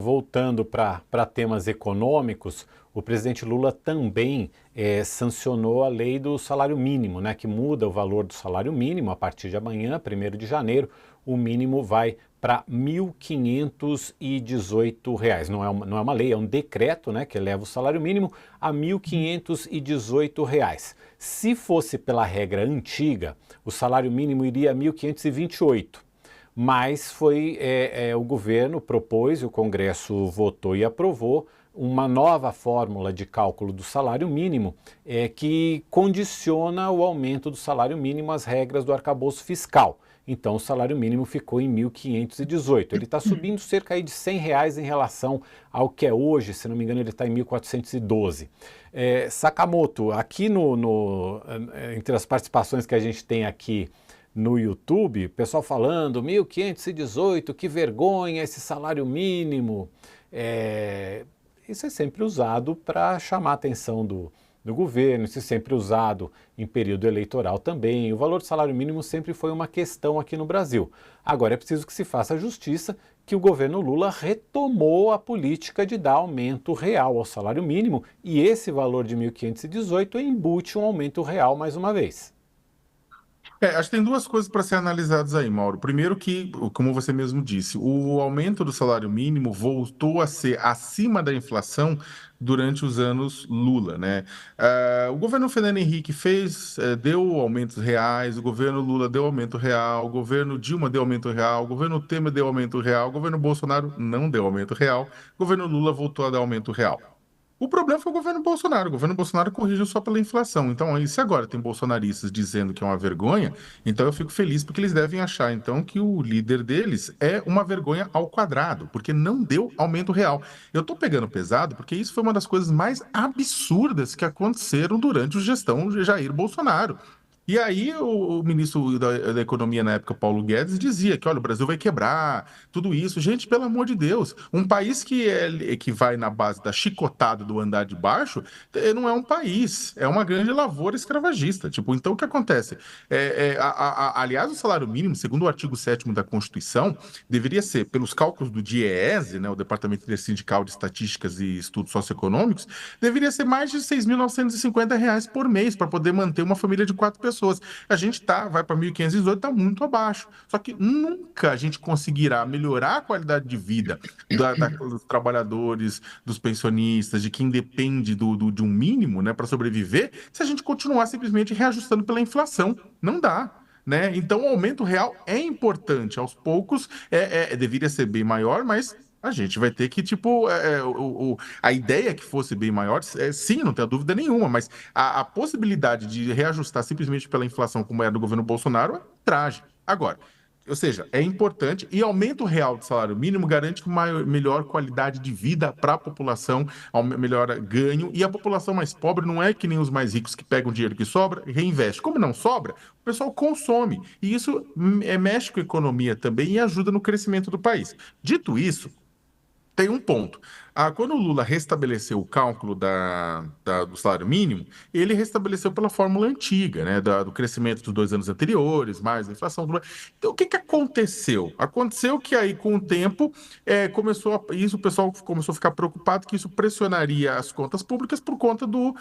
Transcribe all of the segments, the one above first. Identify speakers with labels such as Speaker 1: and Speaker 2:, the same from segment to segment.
Speaker 1: voltando para temas econômicos, o presidente Lula também sancionou a lei do salário mínimo, né, que muda o valor do salário mínimo a partir de amanhã, 1º de janeiro, o mínimo vai para R$ 1.518. Não é uma lei, é um decreto, né, que eleva o salário mínimo a R$ 1.518. Se fosse pela regra antiga, o salário mínimo iria a 1.528. Mas o governo propôs, o Congresso votou e aprovou uma nova fórmula de cálculo do salário mínimo que condiciona o aumento do salário mínimo às regras do arcabouço fiscal. Então o salário mínimo ficou em 1.518. Ele está subindo cerca aí de R$ 100 em relação ao que é hoje, se não me engano ele está em 1.412. Sakamoto, aqui entre as participações que a gente tem aqui no YouTube, pessoal falando 1.518, que vergonha esse salário mínimo. Isso é sempre usado para chamar a atenção do governo, isso é sempre usado em período eleitoral também. O valor do salário mínimo sempre foi uma questão aqui no Brasil. Agora é preciso que se faça justiça, que o governo Lula retomou a política de dar aumento real ao salário mínimo e esse valor de 1.518 embute um aumento real mais uma vez.
Speaker 2: Acho que tem duas coisas para ser analisadas aí, Mauro. Primeiro que, como você mesmo disse, o aumento do salário mínimo voltou a ser acima da inflação durante os anos Lula, né? O governo Fernando Henrique deu aumentos reais, o governo Lula deu aumento real, o governo Dilma deu aumento real, o governo Temer deu aumento real, o governo Bolsonaro não deu aumento real, o governo Lula voltou a dar aumento real. O problema foi o governo Bolsonaro. O governo Bolsonaro corrigiu só pela inflação. Então, aí, se agora tem bolsonaristas dizendo que é uma vergonha, então eu fico feliz porque eles devem achar, então, que o líder deles é uma vergonha ao quadrado, porque não deu aumento real. Eu tô pegando pesado porque isso foi uma das coisas mais absurdas que aconteceram durante a gestão de Jair Bolsonaro. E aí o ministro da Economia na época, Paulo Guedes, dizia que, olha, o Brasil vai quebrar, tudo isso. Gente, pelo amor de Deus, um país que vai na base da chicotada do andar de baixo, não é um país, é uma grande lavoura escravagista. Tipo, então o que acontece? Aliás, o salário mínimo, segundo o artigo 7º da Constituição, deveria ser, pelos cálculos do DIEESE, né, o Departamento Intersindical de Estatísticas e Estudos Socioeconômicos, deveria ser mais de R$ 6.950 por mês para poder manter uma família de 4 pessoas. A gente vai para 1.518, está muito abaixo. Só que nunca a gente conseguirá melhorar a qualidade de vida dos trabalhadores, dos pensionistas, de quem depende de um mínimo, né, para sobreviver, se a gente continuar simplesmente reajustando pela inflação. Não dá. Né? Então, o aumento real é importante. Aos poucos, deveria ser bem maior, mas a gente vai ter que, tipo, a ideia que fosse bem maior, sim, não tenho dúvida nenhuma, mas a possibilidade de reajustar simplesmente pela inflação, como era do governo Bolsonaro, é traje. Agora, ou seja, é importante e aumento real do salário mínimo garante uma melhor qualidade de vida para a população, melhor ganho, e a população mais pobre não é que nem os mais ricos que pegam o dinheiro que sobra e reinveste. Como não sobra, o pessoal consome, e isso mexe com a economia também e ajuda no crescimento do país. Dito isso, tem um ponto. Quando o Lula restabeleceu o cálculo do salário mínimo, ele restabeleceu pela fórmula antiga, né? Do crescimento dos 2 anos anteriores, mais a inflação. Então, o que aconteceu? Aconteceu que aí, com o tempo, o pessoal começou a ficar preocupado que isso pressionaria as contas públicas por conta do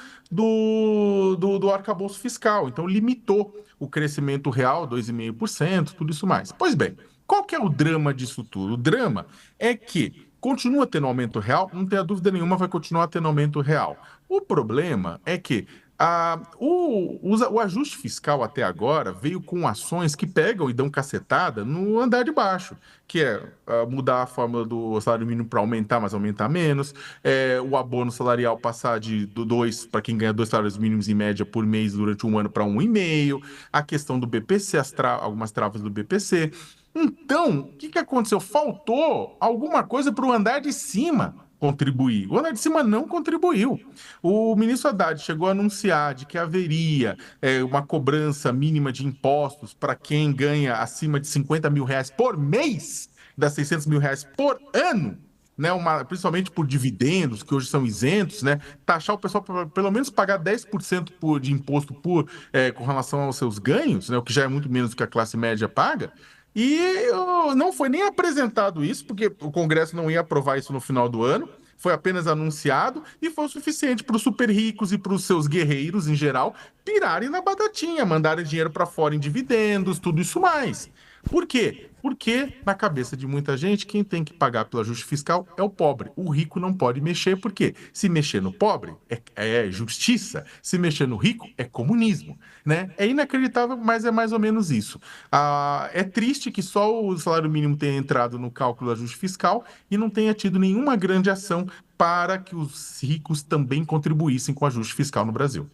Speaker 2: arcabouço fiscal. Então, limitou o crescimento real, 2,5%, tudo isso mais. Pois bem, qual que é o drama disso tudo? O drama é que continua tendo aumento real, não tenha dúvida nenhuma, vai continuar tendo aumento real. O problema é que o ajuste fiscal até agora veio com ações que pegam e dão cacetada no andar de baixo, que é mudar a fórmula do salário mínimo para aumentar, mas aumentar menos, o abono salarial passar do 2 para quem ganha 2 salários mínimos em média por mês durante um ano para 1,5, a questão do BPC, algumas travas do BPC. Então, o que aconteceu? Faltou alguma coisa para o andar de cima contribuir. O andar de cima não contribuiu. O ministro Haddad chegou a anunciar de que haveria uma cobrança mínima de impostos para quem ganha acima de R$ 50.000 por mês, dá R$ 600.000 por ano. Né, principalmente por dividendos, que hoje são isentos, né, taxar o pessoal para pelo menos pagar 10% de imposto com relação aos seus ganhos, né, o que já é muito menos do que a classe média paga. E não foi nem apresentado isso, porque o Congresso não ia aprovar isso no final do ano. Foi apenas anunciado e foi o suficiente para os super ricos e para os seus guerreiros em geral pirarem na batatinha, mandarem dinheiro para fora em dividendos, tudo isso mais. Por quê? Porque, na cabeça de muita gente, quem tem que pagar pelo ajuste fiscal é o pobre. O rico não pode mexer, porque se mexer no pobre é justiça, se mexer no rico é comunismo, né? É inacreditável, mas é mais ou menos isso. É triste que só o salário mínimo tenha entrado no cálculo do ajuste fiscal e não tenha tido nenhuma grande ação para que os ricos também contribuíssem com o ajuste fiscal no Brasil.